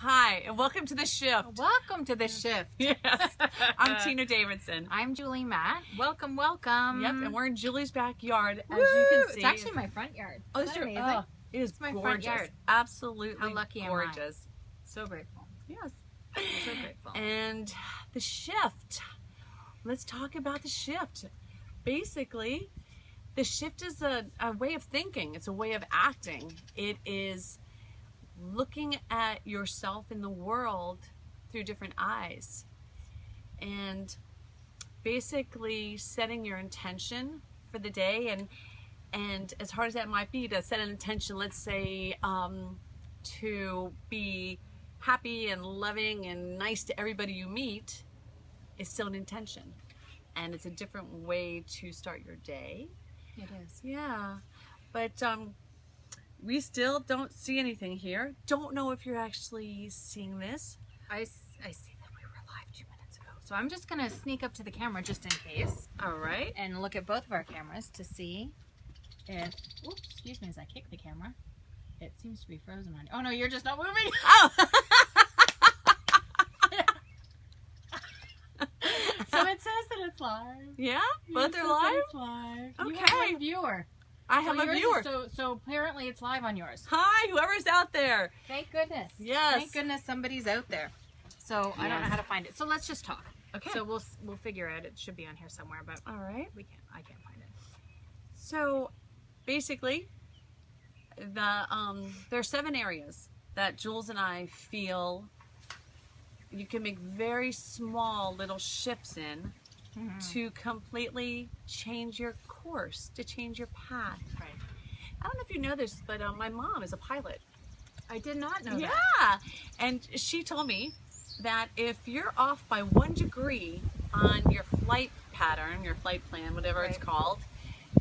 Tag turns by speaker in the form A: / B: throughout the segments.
A: Hi, and welcome to The Shift.
B: Welcome to The Shift.
A: Yes, I'm Tina Davidson.
B: I'm Julie Matt. Welcome, welcome.
A: Yep, and we're in Julie's backyard,
B: Woo!
A: as you can see.
B: It's actually my front yard.
A: Oh,
B: Isn't that
A: true.
B: amazing?
A: Oh, it is
B: my
A: gorgeous.
B: front yard.
A: Absolutely
B: How lucky
A: gorgeous.
B: am I? So grateful.
A: Yes.
B: So grateful.
A: And The Shift. Let's talk about The Shift. Basically, The Shift is a way of thinking. It's a way of acting. It is looking at yourself in the world through different eyes. And basically setting your intention for the day, and as hard as that might be to set an intention, let's say to be happy and loving and nice to everybody you meet, is still an intention, and it's a different way to start your day.
B: It is.
A: Yeah, but we still don't see anything here. Don't know if you're actually seeing this.
B: I see that we were live 2 minutes ago. So I'm just going to sneak up to the camera just in case.
A: All right.
B: And look at both of our cameras to see if, oops, excuse me as I kick the camera. It seems to be frozen on you. Oh no, you're just not moving.
A: Oh.
B: So it says that it's live.
A: Yeah, both are live.
B: It's live. You
A: Okay.
B: have a viewer.
A: I have a
B: yours
A: viewer.
B: is- So apparently it's live on yours.
A: Hi, whoever's out there.
B: Thank goodness.
A: Yes.
B: Thank goodness somebody's out there. So I don't know
A: Yes.
B: how to find it. So let's just talk.
A: Okay.
B: So we'll figure out. It should be on here somewhere, but
A: All right.
B: I can't find it.
A: So basically, there are 7 areas that Jules and I feel you can make very small little shifts in to completely change your course, to change your path.
B: Right.
A: I don't know if you know this, but my mom is a pilot.
B: I did not know that.
A: Yeah, and she told me that if you're off by 1 degree on your flight pattern, your flight plan, whatever it's
B: Right.
A: called,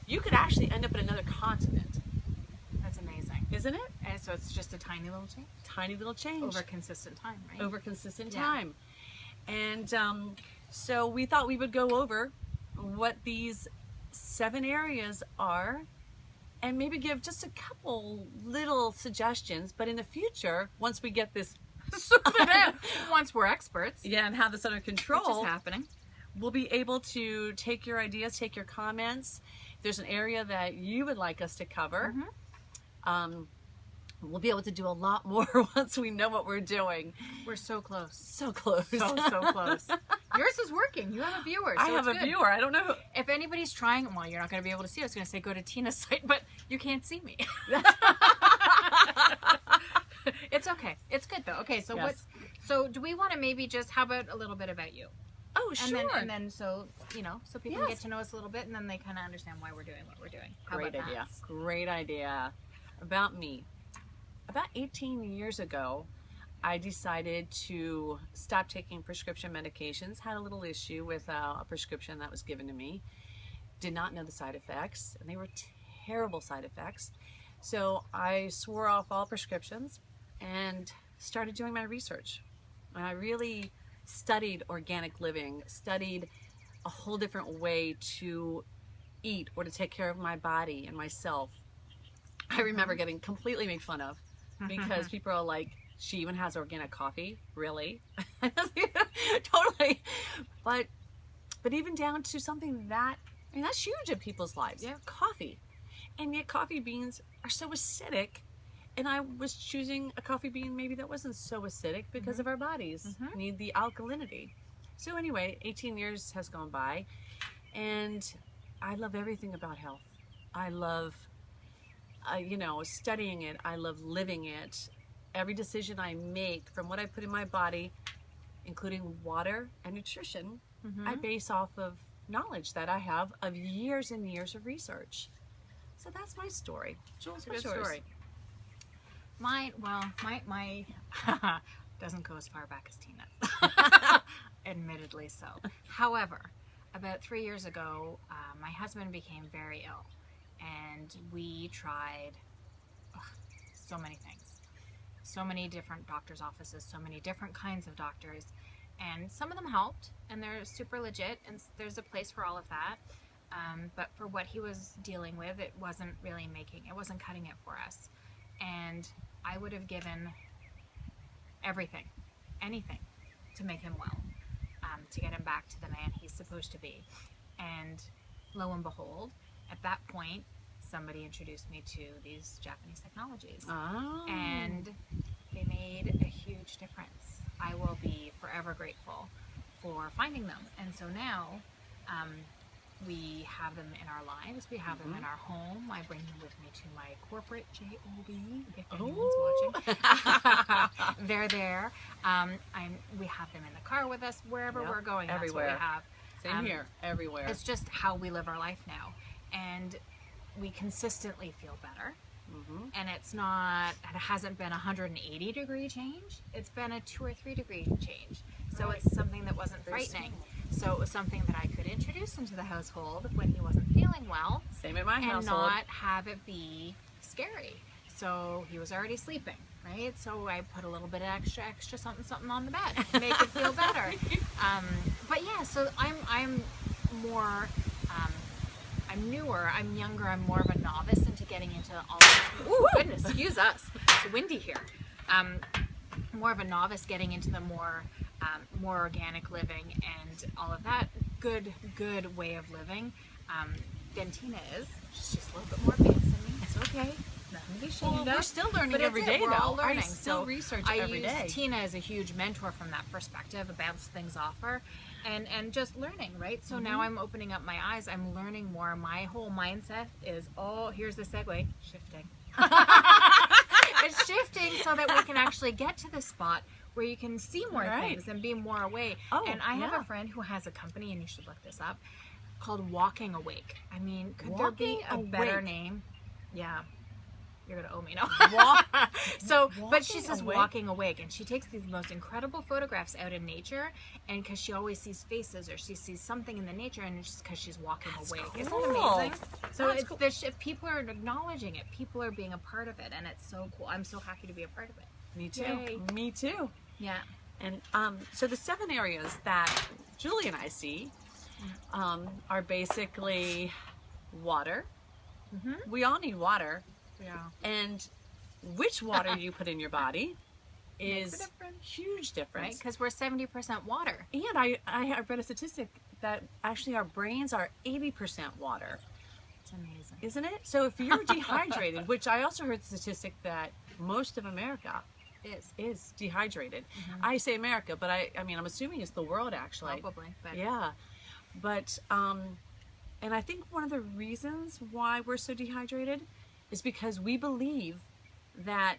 A: you could actually end up in another continent.
B: That's amazing.
A: Isn't it?
B: And so it's just a tiny little change
A: Tiny little change.
B: over consistent time, right?
A: Over consistent
B: Yeah.
A: time. And so we thought we would go over what these 7 areas are and maybe give just a couple little suggestions. But in the future, once we get this sorted out,
B: Once we're experts,
A: yeah, and have this under
B: which
A: control,
B: is happening.
A: we'll be able to take your ideas, take your comments. If there's an area that you would like us to cover, we'll be able to do a lot more once we know what we're doing.
B: We're so close.
A: So close.
B: So close. Yours is working. You have a viewer. So
A: I have
B: it's
A: a
B: good.
A: viewer. I don't know.
B: If anybody's trying, well, you're not going to be able to see. I was going to say go to Tina's site, but you can't see me. It's okay. It's good though. Okay, so
A: Yes.
B: So do we want to maybe just, how about a little bit about you?
A: Oh, sure.
B: And then so, so people
A: Yes.
B: get to know us a little bit, and then they kind of understand why we're doing what we're doing. How
A: Great
B: about
A: idea.
B: that?
A: Great idea. About me. About 18 years ago, I decided to stop taking prescription medications. Had a little issue with a prescription that was given to me. Did not know the side effects, and they were terrible side effects. So I swore off all prescriptions and started doing my research. And I really studied organic living, studied a whole different way to eat or to take care of my body and myself. I remember getting completely made fun of because people are like, she even has organic coffee? Really? Totally. But even down to something that, I mean, that's huge in people's lives.
B: Yeah.
A: Coffee. And yet coffee beans are so acidic. And I was choosing a coffee bean maybe that wasn't so acidic because of our bodies need the alkalinity. So anyway, 18 years has gone by, and I love everything about health. I love, studying it. I love living it. Every decision I make, from what I put in my body, including water and nutrition, I base off of knowledge that I have of years and years of research. So that's my story. Jules, what's yours?
B: Story. My doesn't go as far back as Tina's, admittedly so. However, about 3 years ago, my husband became very ill, and we tried so many things, so many different doctors' offices, so many different kinds of doctors, and some of them helped, and they're super legit, and there's a place for all of that. But for what he was dealing with, it wasn't cutting it for us. And I would have given everything, anything to make him well, to get him back to the man he's supposed to be. And lo and behold, at that point, somebody introduced me to these Japanese technologies.
A: Oh.
B: And they made a huge difference. I will be forever grateful for finding them. And so now, we have them in our lives. We have them in our home. I bring them with me to my corporate job, if anyone's watching. They're there. We have them in the car with us wherever we're going.
A: Everywhere.
B: That's what we have.
A: Same here. Everywhere.
B: It's just how we live our life now. And we consistently feel better. And it hasn't been a 180-degree change. It's been a 2 or 3 degree change. So it's something that wasn't frightening. So it was something that I could introduce into the household when he wasn't feeling well.
A: Same in my household.
B: And not have it be scary. So he was already sleeping, right? So I put a little bit of extra something on the bed to make it feel better. But yeah, so I'm more, I'm newer, I'm younger, I'm more of a novice into getting into all this. Ooh, goodness, excuse us. It's windy here. More of a novice getting into the more organic living and all of that good way of living than Tina is. She's just a little bit more advanced than me. It's okay. Nothing to be ashamed of.
A: We're still learning
B: But
A: every day,
B: we're
A: though.
B: all learning.
A: I still research every day.
B: I use Tina as a huge mentor from that perspective, bounce things off her, and just learning, right? So now I'm opening up my eyes. I'm learning more. My whole mindset is, here's the segue, shifting. It's shifting so that we can actually get to the spot where you can see more things and be more awake. And I have a friend who has a company, and you should look this up, called Walking Awake. I mean, could there be a better name? Yeah. You're gonna owe me, no? But she says Walking Awake, and she takes these most incredible photographs out in nature, and because she always sees faces or she sees something in the nature, and it's just because she's walking awake.
A: Cool.
B: Isn't that amazing? So it's people are acknowledging it. People are being a part of it, and it's so cool. I'm so happy to be a part of it.
A: Me too.
B: Yay.
A: Me too.
B: Yeah.
A: And so the 7 areas that Julie and I see are basically water. We all need water.
B: Yeah.
A: And which water you put in your body is huge difference.
B: Right? Because we're 70% water.
A: And I read a statistic that actually our brains are 80% water.
B: It's amazing.
A: Isn't it? So if you're dehydrated, which I also heard the statistic that most of America is dehydrated. I say America, but I mean, I'm assuming it's the world actually.
B: Probably. But
A: Yeah. But, and I think one of the reasons why we're so dehydrated is because we believe that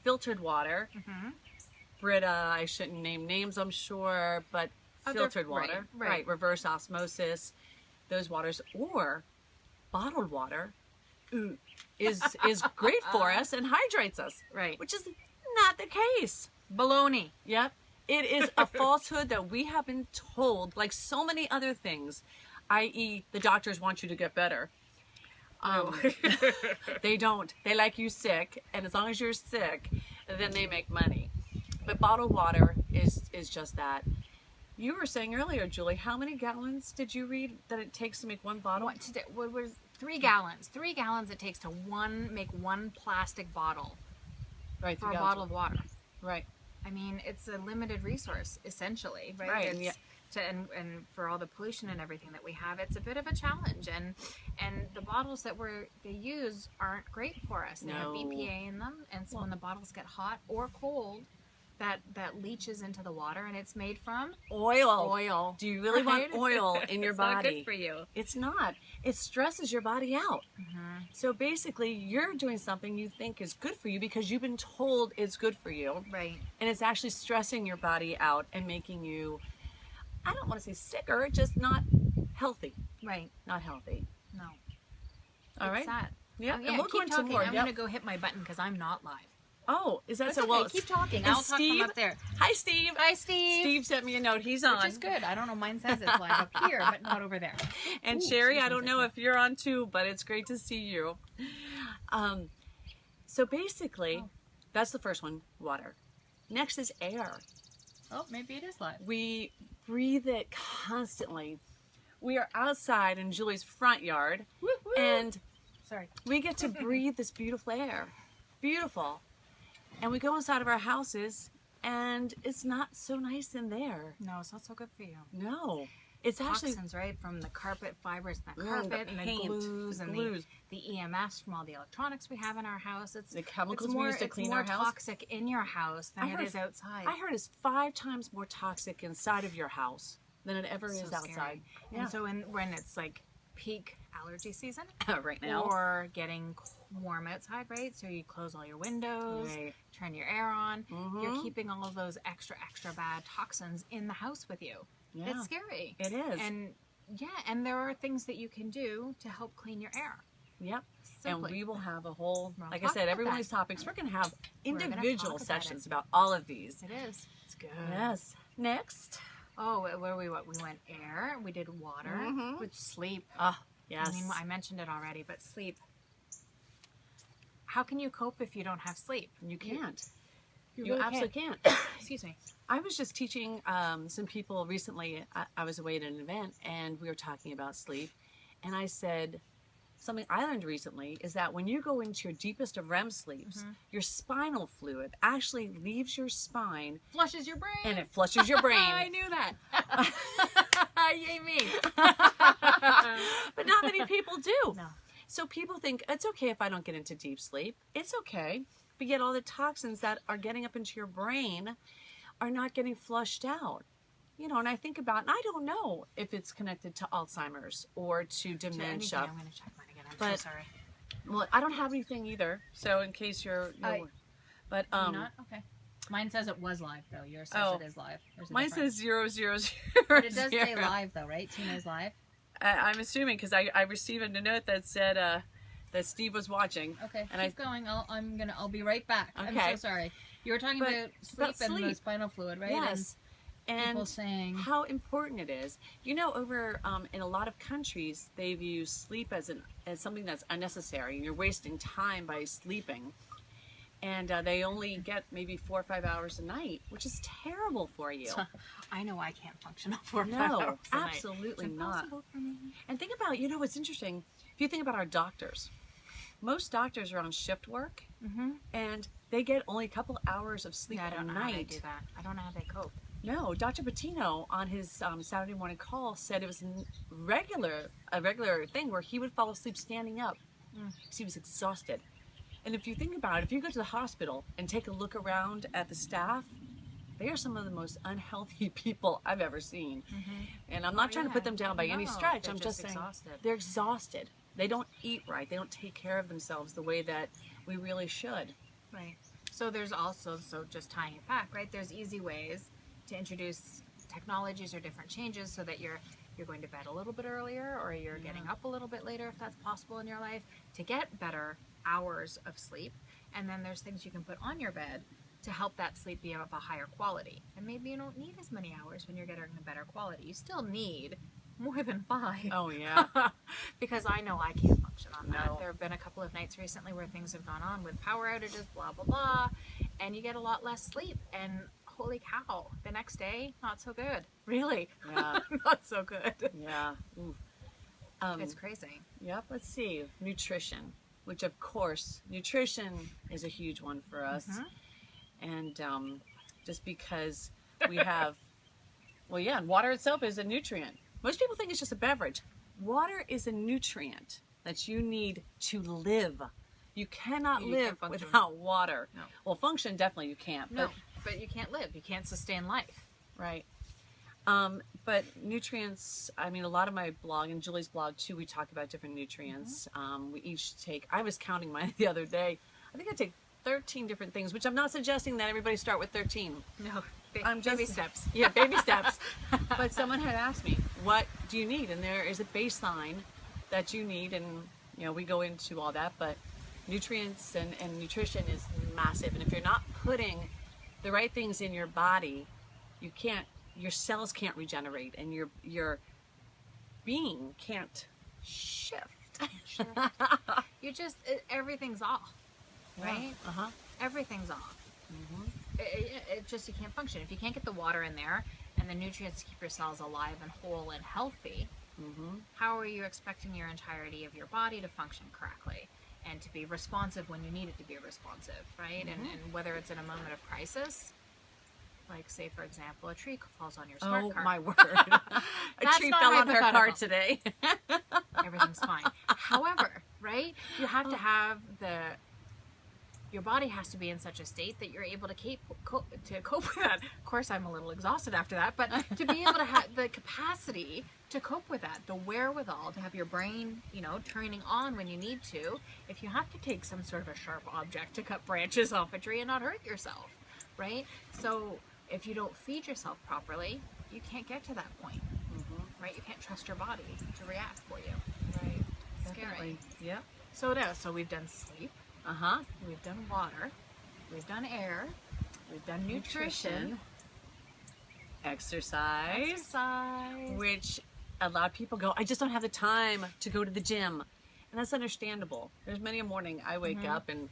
A: filtered water, Brita, I shouldn't name names, I'm sure, but filtered water, right, reverse osmosis, those waters, or bottled water is great for us and hydrates us,
B: Right.
A: which is not the case.
B: baloney.
A: Yep. It is a falsehood that we have been told, like so many other things, i.e. the doctors want you to get better. They don't. They like you sick, and as long as you're sick, then they make money. But bottled water is just that. You were saying earlier, Julie, how many gallons did you read that it takes to make one bottle?
B: What was 3 gallons? 3 gallons it takes to make one plastic bottle
A: Right,
B: for a bottle of water.
A: Right.
B: I mean, it's a limited resource, essentially, right?
A: Right,
B: It's and for all the pollution and everything that we have, it's a bit of a challenge. And the bottles that they use aren't great for us. They have BPA in them, and so when the bottles get hot or cold, that leaches into the water, and it's made from
A: oil. Do you really want oil in your
B: It's
A: body?
B: not good for you.
A: It's not. It stresses your body out. So basically, you're doing something you think is good for you because you've been told it's good for you.
B: Right.
A: And it's actually stressing your body out and making you, I don't want to say sicker, just not healthy.
B: Right.
A: Not healthy.
B: No.
A: All right.
B: It's sad.
A: Yeah.
B: Oh,
A: And we'll go
B: keep
A: into
B: talking.
A: more.
B: I'm going to go hit my button because I'm not live.
A: Oh, is that
B: That's
A: so?
B: okay.
A: Well,
B: Keep talking.
A: and
B: I'll talk
A: Steve,
B: from up there.
A: Hi, Steve.
B: Hi, Steve.
A: Steve sent me a note. He's on.
B: Which is good. I don't know. Mine says it's live up here, but not over there.
A: And
B: Ooh,
A: Sherry, I
B: excuse
A: don't
B: me.
A: know if you're on too, but it's great to see you. So basically, that's the first one, water. Next is air.
B: Oh, maybe it is live.
A: We breathe it constantly. We are outside in Julie's front yard, and
B: Sorry.
A: we get to breathe this beautiful air. Beautiful. And we go inside of our houses, and it's not so nice in there.
B: No, it's not so good for you.
A: No. It's actually
B: Toxins, right? From the carpet fibers, the
A: the
B: carpet, and the
A: paint,
B: glues,
A: the
B: and
A: glues.
B: the EMS from all the electronics we have in our house. It's
A: The chemicals
B: it's
A: we
B: more,
A: use to
B: it's
A: clean
B: more
A: our house.
B: toxic in your house than
A: I
B: it
A: heard-
B: is outside.
A: I heard it's 5 times more toxic inside of your house than it ever
B: So
A: is
B: scary.
A: outside.
B: And so when it's like peak allergy season,
A: Right now.
B: or getting warm outside, right? So you close all your windows,
A: Right.
B: turn your air on.
A: Mhm.
B: You're keeping all of those extra bad toxins in the house with you.
A: Yeah.
B: It's scary.
A: It is.
B: And and there are things that you can do to help clean your air.
A: Yep.
B: Simply.
A: And we will have a whole,
B: We'll
A: like I
B: talk
A: said,
B: about
A: every one of
B: that.
A: these topics, we're going to have
B: We're gonna
A: individual
B: talk about
A: sessions about all of these.
B: It is. It's good.
A: Yes. Next.
B: Oh, where we what? We went air. We did water.
A: Mhm.
B: With sleep.
A: Ah, yes.
B: I mean, I mentioned it already, but sleep. How can you cope if you don't have sleep?
A: You can't. You
B: really
A: absolutely can't.
B: Excuse me.
A: I was just teaching some people recently. I was away at an event and we were talking about sleep. And I said, something I learned recently is that when you go into your deepest of REM sleeps, your spinal fluid actually leaves your spine
B: Flushes your brain.
A: and it flushes your brain.
B: I knew that. Yay me.
A: But not many people do.
B: No.
A: So people think it's okay if I don't get into deep sleep. It's okay. But yet all the toxins that are getting up into your brain are not getting flushed out. You know, and I think about, and I don't know if it's connected to Alzheimer's or to dementia.
B: I'm going to check mine again. I'm
A: But-
B: so sorry.
A: Well, I don't have anything either. So in case you're but
B: Not? Okay. Mine says it was live, though. Yours says
A: Oh.
B: it is live. There's a
A: mine
B: difference.
A: says 000.
B: But it does say live, though, right? Tina's live.
A: I'm assuming because I received a note that said that Steve was watching.
B: Okay,
A: And
B: keep going. I'll be right back. I'm
A: Okay.
B: so sorry. You were talking
A: But
B: about sleep and the
A: sleep.
B: spinal fluid, right?
A: Yes.
B: And people
A: And
B: saying,
A: how important it is. You know, over in a lot of countries, they view sleep as something that's unnecessary, and you're wasting time by sleeping. And they only get maybe 4 or 5 hours a night, which is terrible for you.
B: I know I can't function on 4 or 5
A: No,
B: hours a night.
A: absolutely
B: It's
A: not.
B: impossible for me.
A: And think about, you know, what's interesting. If you think about our doctors, most doctors are on shift work, and they get only a couple hours of sleep
B: Yeah, I
A: a
B: don't know how they
A: night.
B: do that. I don't know how they cope.
A: No, Dr. Patino on his Saturday morning call said it was a regular thing where he would fall asleep standing up because he was exhausted. And if you think about it, if you go to the hospital and take a look around at the staff, they are some of the most unhealthy people I've ever seen. And I'm not trying to put them down by any
B: No,
A: stretch.
B: they're
A: I'm just saying
B: exhausted.
A: they're exhausted. They don't eat right. They don't take care of themselves the way that we really should.
B: Right. So there's also, so just tying it back, right? There's easy ways to introduce technologies or different changes so that you're going to bed a little bit earlier, or you're getting up a little bit later if that's possible in your life, to get better hours of sleep. And then there's things you can put on your bed to help that sleep be of a higher quality. And maybe you don't need as many hours when you're getting a better quality. You still need more than 5.
A: Oh, yeah.
B: Because I know I can't function on that.
A: No.
B: There have been a couple of nights recently where things have gone on with power outages, blah, blah, blah, and you get a lot less sleep. And holy cow, the next day, not so good. Really?
A: Yeah.
B: Not so good.
A: Yeah. Ooh.
B: It's crazy.
A: Yep, let's see. Nutrition, which of course, nutrition is a huge one for us. And just because we have, well, yeah, and water itself is a nutrient. Most people think it's just a beverage. Water is a nutrient that you need to live. You cannot
B: You
A: live
B: can't function.
A: without water.
B: No.
A: Well, function, definitely you can't.
B: No, but you can't live. You can't sustain life.
A: Right. But nutrients, I mean, a lot of my blog and Julie's blog too, we talk about different nutrients. We each take, I was counting mine the other day. I think I take 13 different things, which I'm not suggesting that everybody start with 13.
B: No,
A: I'm just,
B: baby steps.
A: Yeah, baby steps. But someone had asked me, what do you need? And there is a baseline that you need. And, you know, we go into all that, but nutrients and nutrition is massive. And if you're not putting the right things in your body, you can't, your cells can't regenerate and your being can't shift.
B: You just, everything's off, right?
A: Uh-huh.
B: Everything's off. It just, you can't function. If you can't get the water in there and the nutrients to keep your cells alive and whole and healthy, how are you expecting your entirety of your body to function correctly and to be responsive when you need it to be responsive, right? And whether it's in a moment of crisis like, say, for example, a tree falls on your smart
A: Oh
B: card.
A: my word. A
B: That's
A: tree
B: not
A: fell on her car
B: hypothetical.
A: today.
B: Everything's fine. However, right, you have to have your body has to be in such a state that you're able to cope with that. Of course, I'm a little exhausted after that, but to be able to have the capacity to cope with that, the wherewithal to have your brain, turning on when you need to, if you have to take some sort of a sharp object to cut branches off a tree and not hurt yourself, right? So if you don't feed yourself properly, you can't get to that point, right? You can't trust your body to react for you.
A: Right.
B: Scary.
A: Definitely. Yep.
B: So we've done sleep.
A: Uh-huh.
B: We've done water, we've done air, we've done nutrition,
A: Exercise.
B: exercise.
A: Which a lot of people go, I just don't have the time to go to the gym. And that's understandable. There's many a morning I wake up and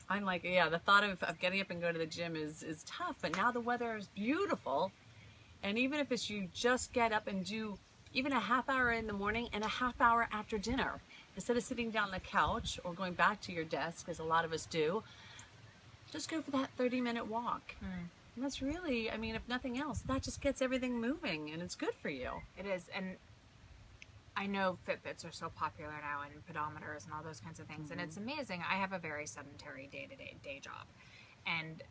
A: I'm like, yeah, the thought of getting up and go to the gym is tough. But now the weather is beautiful. And even if it's you just get up and do even a half hour in the morning and a half hour after dinner, instead of sitting down on the couch or going back to your desk, as a lot of us do, just go for that 30-minute walk. And that's really, I mean, if nothing else, that just gets everything moving and it's good for you.
B: It is, and I know Fitbits are so popular now, and pedometers and all those kinds of things, and it's amazing. I have a very sedentary day job, and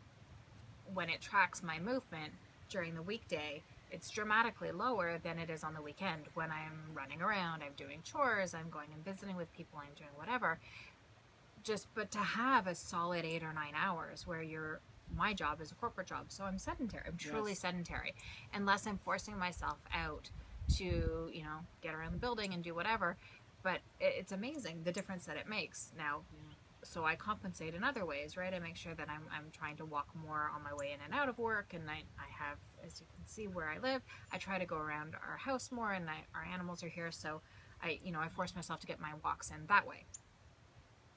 B: when it tracks my movement during the weekday, it's dramatically lower than it is on the weekend when I'm running around, I'm doing chores, I'm going and visiting with people, I'm doing whatever. But to have a solid 8 or 9 hours where my job is a corporate job, so I'm sedentary. I'm truly sedentary. Unless I'm forcing myself out to, get around the building and do whatever. But it's amazing the difference that it makes. Now, so I compensate in other ways, right? I make sure that I'm trying to walk more on my way in and out of work, and I have, as you can see where I live, I try to go around our house more, and our animals are here, so I force myself to get my walks in that way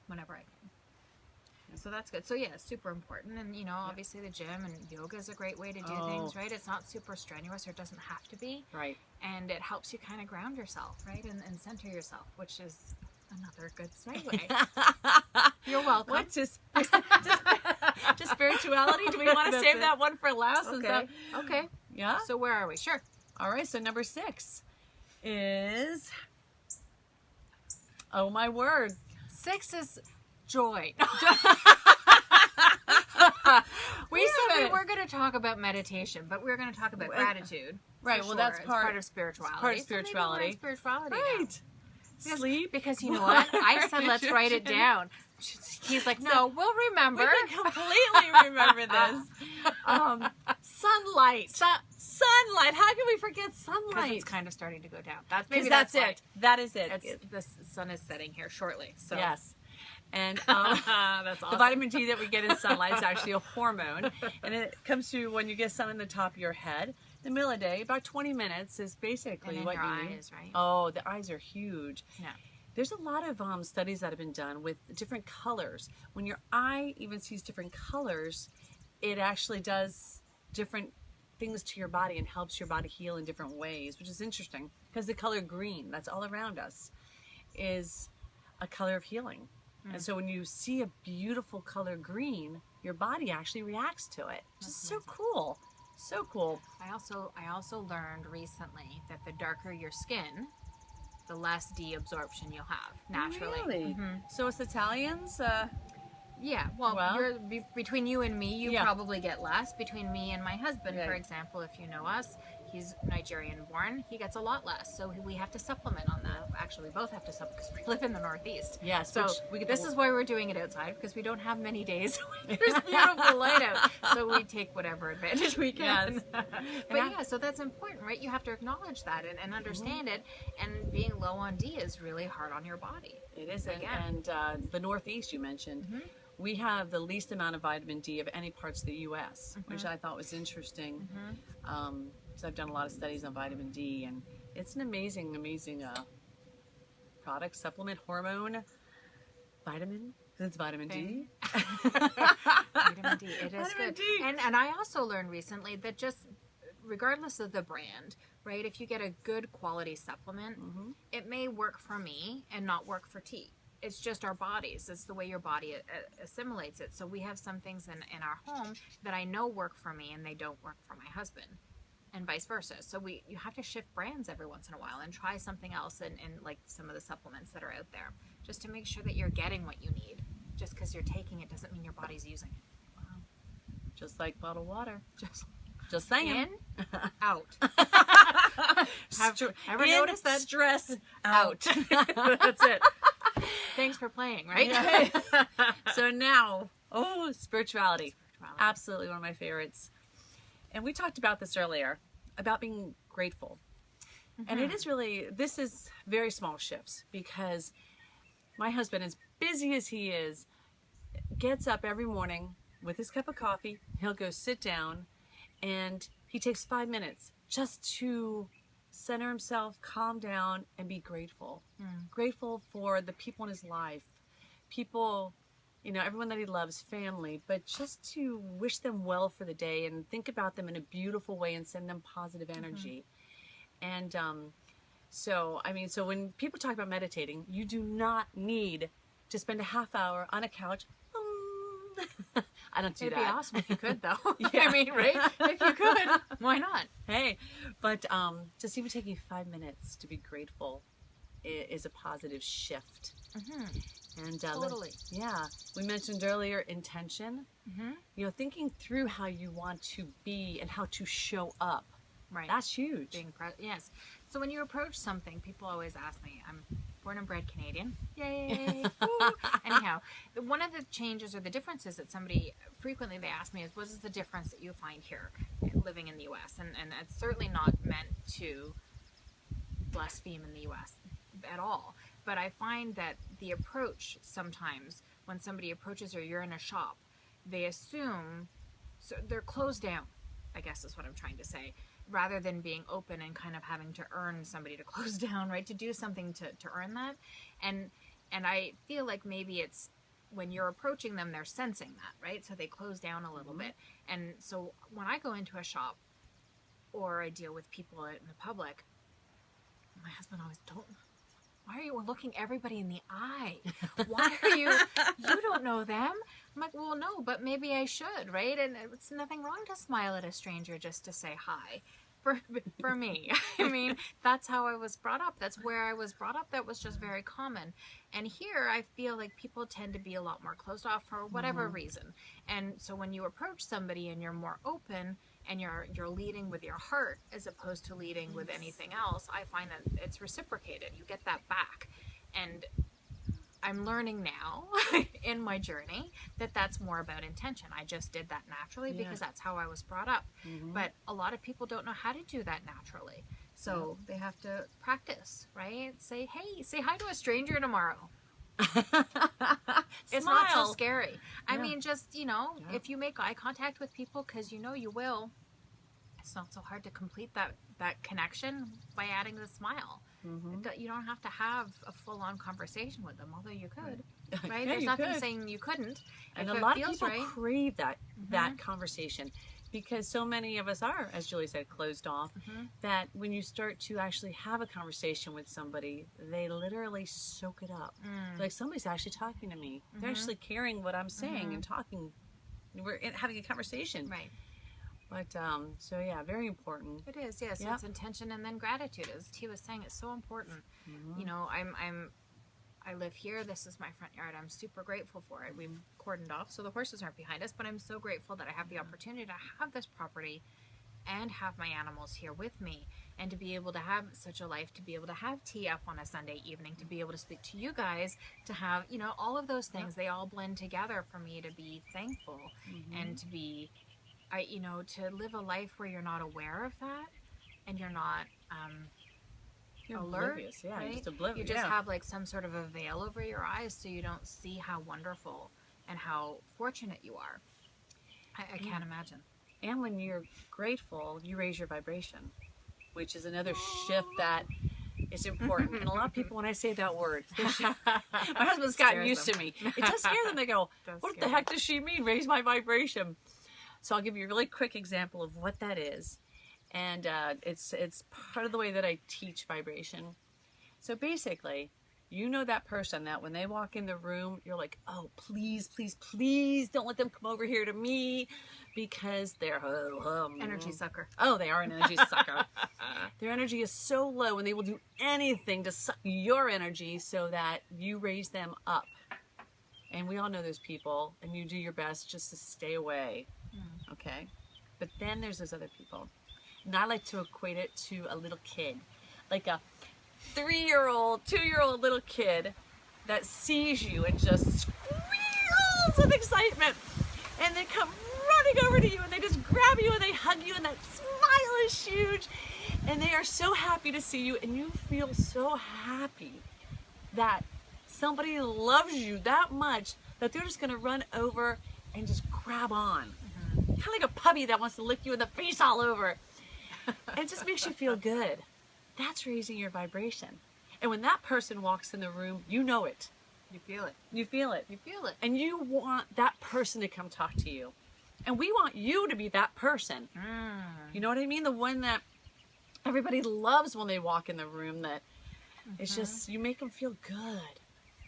B: whenever I can. So that's good. So yeah, it's super important. And obviously the gym and yoga is a great way to do things, right? It's not super strenuous, or it doesn't have to be.
A: Right.
B: And it helps you kind of ground yourself, right? And center yourself, which is another good segue. You're welcome.
A: What, just spirituality? Do we want to save that one for last?
B: Okay. Okay.
A: Yeah.
B: So where are we? Sure.
A: All right. So number 6 is, oh my word.
B: 6 is joy.
A: We
B: said we were going to talk about meditation, but we were going to talk about gratitude.
A: Right. Well, that's part
B: of spirituality.
A: Part of spirituality.
B: So spirituality.
A: Right.
B: Sleep. Because you know what? I said let's write it down. He's like, no, we'll remember.
A: We can completely remember this. Sunlight. Sunlight. How can we forget sunlight?
B: Because it's kind of starting to go down.
A: That's it. That is it.
B: The sun is setting here shortly. So.
A: Yes. And
B: that's awesome.
A: The vitamin D that we get in sunlight is actually a hormone. And it comes to when you get sun in the top of your head. The middle of the day, about 20 minutes is basically what you need.
B: Eyes, right?
A: Oh, the eyes are huge.
B: Yeah.
A: There's a lot of studies that have been done with different colors. When your eye even sees different colors, it actually does different things to your body and helps your body heal in different ways, which is interesting because the color green that's all around us is a color of healing. And so when you see a beautiful color green, your body actually reacts to it. Which is so cool. So cool.
B: I also learned recently that the darker your skin, the less deabsorption you'll have naturally.
A: Really? So us Italians,
B: yeah. Well, between you and me, you probably get less. Between me and my husband, for example, if you know us, he's Nigerian born. He gets a lot less, so we have to supplement on that. Actually, we both have to supplement because we live in the Northeast.
A: Yes.
B: So this is why we're doing it outside, because we don't have many days when there's beautiful light out. So we take whatever advantage we can.
A: Yes.
B: But so that's important, right? You have to acknowledge that and understand it. And being low on D is really hard on your body.
A: It is. And the Northeast you mentioned. We have the least amount of vitamin D of any parts of the U.S., which I thought was interesting. Because I've done a lot of studies on vitamin D, and it's an amazing product, supplement, hormone, vitamin. It's vitamin D.
B: Vitamin D. It is
A: Vitamin
B: good.
A: D.
B: And I also learned recently that just regardless of the brand, right? If you get a good quality supplement, it may work for me and not work for T. it's just our bodies. It's the way your body assimilates it. So we have some things in our home that I know work for me and they don't work for my husband, and vice versa. So you have to shift brands every once in a while and try something else, and like some of the supplements that are out there, just to make sure that you're getting what you need. Just because you're taking it doesn't mean your body's using it.
A: Wow. Just like bottled water. Just saying.
B: In, out.
A: Ever
B: noticed that?
A: Stress out.
B: That's it. Thanks for playing, right?
A: Yeah. So now, spirituality. Absolutely one of my favorites. And we talked about this earlier, about being grateful. And it is really, this is very small shifts, because my husband, as busy as he is, gets up every morning with his cup of coffee. He'll go sit down, and he takes 5 minutes just to center himself, calm down, and be grateful. Grateful for the people in his life, people, everyone that he loves, family, but just to wish them well for the day and think about them in a beautiful way and send them positive energy. And so when people talk about meditating, you do not need to spend a half hour on a couch. I don't do that.
B: It'd be awesome if you could, though.
A: Yeah.
B: I mean, right? If you could, why not?
A: Hey, but just even taking 5 minutes to be grateful is a positive shift. And
B: Totally.
A: We mentioned earlier intention. Thinking through how you want to be and how to show up.
B: Right.
A: That's huge.
B: Yes. So when you approach something, people always ask me, I'm born and bred Canadian. Yay. Woo. Anyhow, one of the changes or the differences that frequently they ask me is, what is the difference that you find here living in the U.S.? And it's certainly not meant to blaspheme in the U.S. at all. But I find that the approach sometimes, when somebody approaches or you're in a shop, they assume, so they're closed down, I guess is what I'm trying to say, rather than being open and kind of having to earn somebody to close down, right? To do something to earn that. And I feel like maybe it's when you're approaching them, they're sensing that, right? So they close down a little bit. And so when I go into a shop or I deal with people in the public, my husband always, why are you looking everybody in the eye? Why are you don't know them? I'm like, well, no, but maybe I should, right? And it's nothing wrong to smile at a stranger just to say hi. For me, I mean, that's how I was brought up. That's where I was brought up. That was just very common. And here I feel like people tend to be a lot more closed off for whatever reason. And so when you approach somebody and you're more open and you're leading with your heart as opposed to leading with anything else, I find that it's reciprocated. You get that back. And I'm learning now in my journey that that's more about intention. I just did that naturally because that's how I was brought up. But a lot of people don't know how to do that naturally. So they have to practice, right? Say hi to a stranger tomorrow. It's not so scary. I mean, just, if you make eye contact with people, because you will, it's not so hard to complete that connection by adding the smile. You don't have to have a full-on conversation with them, although you could, right? There's nothing saying you couldn't.
A: And a lot of people crave that conversation, because so many of us are, as Julie said, closed off, that when you start to actually have a conversation with somebody, they literally soak it up. Like, somebody's actually talking to me. They're actually caring what I'm saying and talking. We're having a conversation.
B: Right.
A: But, very important.
B: It is, yes. It's intention and then gratitude. As T was saying, it's so important. I live here. This is my front yard. I'm super grateful for it. We've cordoned off, so the horses aren't behind us, but I'm so grateful that I have the opportunity to have this property and have my animals here with me, and to be able to have such a life, to be able to have tea up on a Sunday evening, to be able to speak to you guys, to have, all of those things, they all blend together for me to be thankful and to be... to live a life where you're not aware of that and you're not
A: you're
B: alert,
A: oblivious.
B: right?
A: Just oblivious.
B: You just have like some sort of a veil over your eyes, so you don't see how wonderful and how fortunate you are. I can't imagine.
A: And when you're grateful, you raise your vibration, which is another shift that is important. And a lot of people, when I say that word, my husband's gotten used to me. It does scare them. They go, what the heck does she mean, raise my vibration? So I'll give you a really quick example of what that is. And it's part of the way that I teach vibration. So basically, You know that person that when they walk in the room, you're like, oh, please, please, please don't let them come over here to me, because they're
B: Energy sucker.
A: Oh, they are an energy sucker. Their energy is so low, and they will do anything to suck your energy so that you raise them up. And we all know those people, and you do your best just to stay away. Okay? But then there's those other people. And I like to equate it to a little kid. Like a 3-year-old, 2-year-old little kid that sees you and just squeals with excitement. And they come running over to you, and they just grab you and they hug you, and that smile is huge. And they are so happy to see you, and you feel so happy that somebody loves you that much that they're just going to run over and just grab on. Kind of like a puppy that wants to lick you in the face all over. It just makes you feel good. That's raising your vibration. And when that person walks in the room, you know it.
B: You feel it.
A: You feel it.
B: You feel it.
A: And you want that person to come talk to you. And we want you to be that person. You know what I mean? The one that everybody loves when they walk in the room, that it's just, you make them feel good.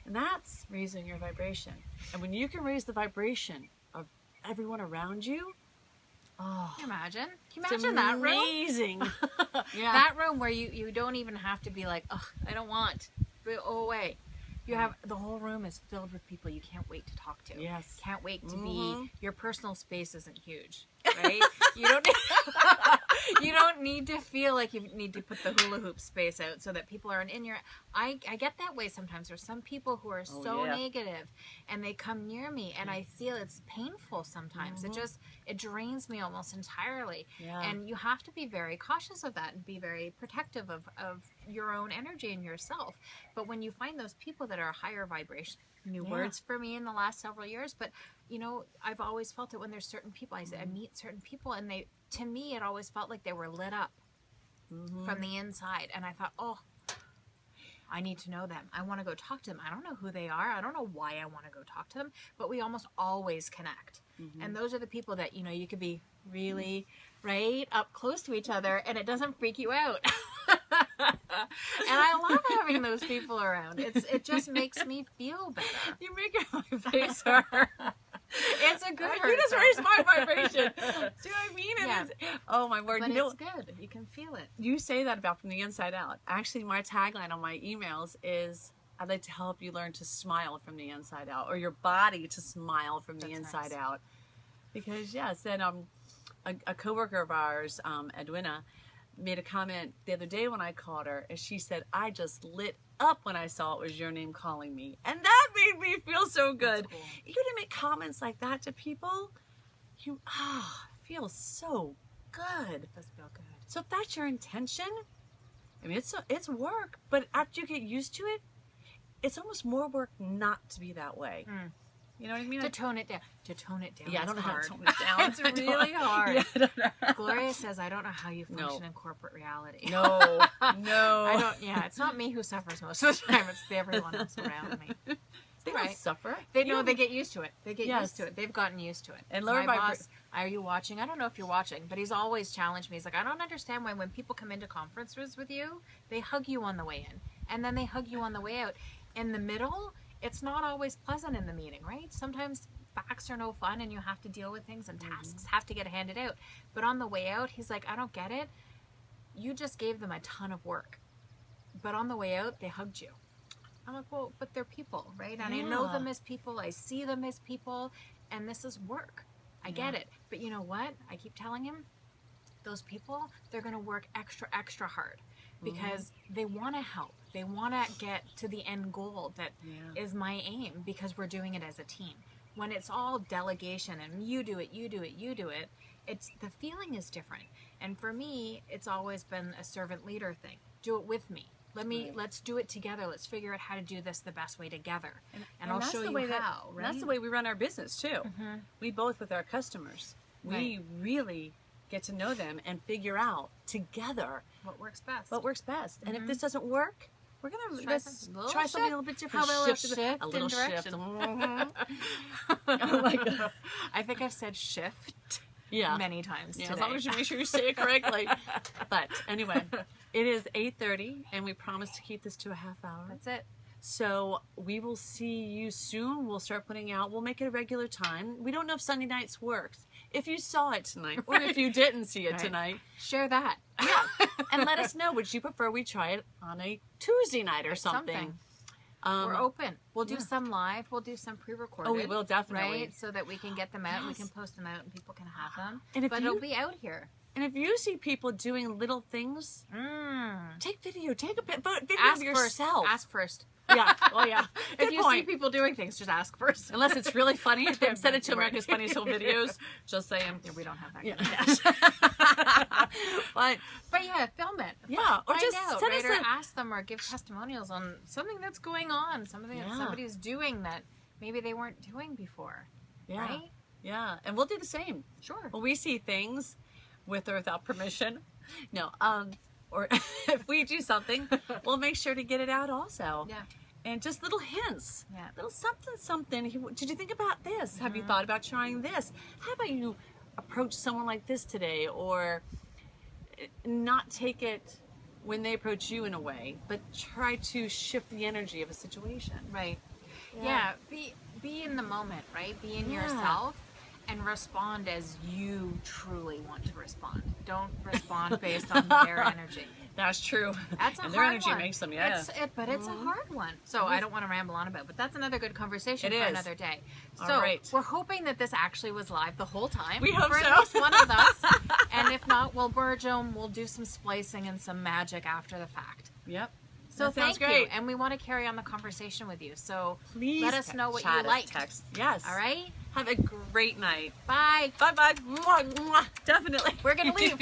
A: And that's raising your vibration. And when you can raise the vibration of everyone around you, oh,
B: Can you imagine? Can you imagine that room?
A: Amazing. Yeah.
B: That room where you don't even have to be like, oh, I don't want. Go away. You have, the whole room is filled with people you can't wait to talk to.
A: Yes.
B: Can't wait to be, your personal space isn't huge, right? You don't you don't need to feel like you need to put the hula hoop space out so that people aren't in your, I get that way sometimes. There's some people who are so negative, and they come near me, and I feel it's painful sometimes. It drains me almost entirely. And you have to be very cautious of that and be very protective of your own energy and yourself. But when you find those people that are higher vibration, new words for me in the last several years, but you know, I've always felt it when there's certain people, I meet certain people, and they, to me, it always felt like they were lit up from the inside. And I thought, oh, I need to know them. I want to go talk to them. I don't know who they are. I don't know why I want to go talk to them, but we almost always connect. And those are the people that, you know, you could be really right up close to each other and it doesn't freak you out. And I love having those people around. It just makes me feel better.
A: You make my face hurt.
B: It's a good
A: You just raised my vibration. See what I mean? Oh my word.
B: But
A: you
B: it's good. You can feel it.
A: You say that about from the inside out. Actually, my tagline on my emails is, I'd like to help you learn to smile from the inside out, or your body to smile from the inside out. Because yes, then a coworker of ours, Edwina, made a comment the other day when I called her, and she said, I just lit up when I saw it was your name calling me. And that made me feel so good.
B: Cool.
A: You to make comments like that to people, you feel so good.
B: It does feel good.
A: So if that's your intention, I mean, it's work, but after you get used to it, it's almost more work not to be that way. You know what I mean?
B: To tone it down. To tone it down.
A: Yeah, I don't know how
B: hard.
A: to tone it down.
B: It's really hard.
A: Yeah, I don't know.
B: Gloria says, I don't know how you function in corporate reality.
A: No.
B: I don't, it's not me who suffers most of the time. It's everyone else around me.
A: They don't suffer.
B: They know, they get used to it. They get used to it. They've gotten used to it.
A: And
B: my boss, are you watching? I don't know if you're watching, but he's always challenged me. He's like, I don't understand why when people come into conferences with you, they hug you on the way in, and then they hug you on the way out. In the middle, it's not always pleasant in the meeting, right? Sometimes facts are no fun and you have to deal with things and tasks have to get handed out. But on the way out, he's like, I don't get it. You just gave them a ton of work. But on the way out, they hugged you. I'm like, well, but they're people, right? And I know them as people. I see them as people. And this is work. I get it. But you know what? I keep telling him, those people, they're going to work extra, extra hard. Because they want to help. They want to get to the end goal that is my aim, because we're doing it as a team. When it's all delegation and you do it, you do it, you do it, it's the feeling is different. And for me, it's always been a servant leader thing. Do it with me. Let's do it together. Let's figure out how to do this the best way together. And I'll show you how. Right?
A: That's the way we run our business too. We both with our customers. We really get to know them and figure out together
B: what works best.
A: What works best. And if this doesn't work, we're going to
B: try
A: something a little bit different.
B: How about a little shift. I think I've said shift many times today.
A: As long as you make sure you say it correctly. But anyway, it is 8:30 and we promised to keep this to a half hour.
B: That's it.
A: So we will see you soon. We'll start putting out, we'll make it a regular time. We don't know if Sunday nights works. If you saw it tonight, or if you didn't see it tonight,
B: share that.
A: yeah, and let us know. Would you prefer we try it on a Tuesday night or something?
B: We're open. We'll do some live. We'll do some pre-recorded.
A: Oh, we will definitely.
B: Right? So that we can get them out. We can post them out and people can have them.
A: But
B: it'll be out here.
A: And if you see people doing little things, take video. Take a video
B: Ask
A: of yourself.
B: First. Ask first.
A: Yeah. Well, yeah.
B: If you see people doing things, just ask first.
A: Unless it's really funny, then send it to America's Funniest Home Videos. Just saying.
B: Yeah, we don't have that.
A: Yeah.
B: But yeah, film it.
A: Yeah. Or
B: Find
A: just
B: out,
A: send
B: right?
A: us
B: Or ask them or give testimonials on something that's going on, something that somebody's doing that maybe they weren't doing before.
A: Yeah.
B: Right?
A: Yeah. And we'll do the same.
B: Sure.
A: When we see things with or without permission. No. Or if we do something, we'll make sure to get it out also.
B: Yeah.
A: And just little hints.
B: Yeah.
A: Little something. Did you think about this? Have you thought about trying this? How about you approach someone like this today? Or not take it when they approach you in a way, but try to shift the energy of a situation.
B: Right. Yeah. Be in the moment, right? Be in yourself. And respond as you truly want to respond. Don't respond based on their energy.
A: That's true.
B: That's a
A: and
B: hard
A: their energy
B: one.
A: makes them, yeah.
B: But it's a hard one. So I don't want to ramble on about it, but that's another good conversation for another day. So
A: All right.
B: We're hoping that this actually was live the whole time.
A: We hope
B: for
A: so.
B: at least one of us. And if not, we'll merge them. We'll do some splicing and some magic after the fact.
A: Yep.
B: So
A: sounds
B: thank
A: great.
B: you. And we want to carry on the conversation with you. So
A: Please
B: let us know what
A: chat
B: you
A: us,
B: like.
A: text. Yes.
B: All right?
A: Have a great night.
B: Bye.
A: Bye-bye. Mwah, mwah. Definitely.
B: We're going to leave.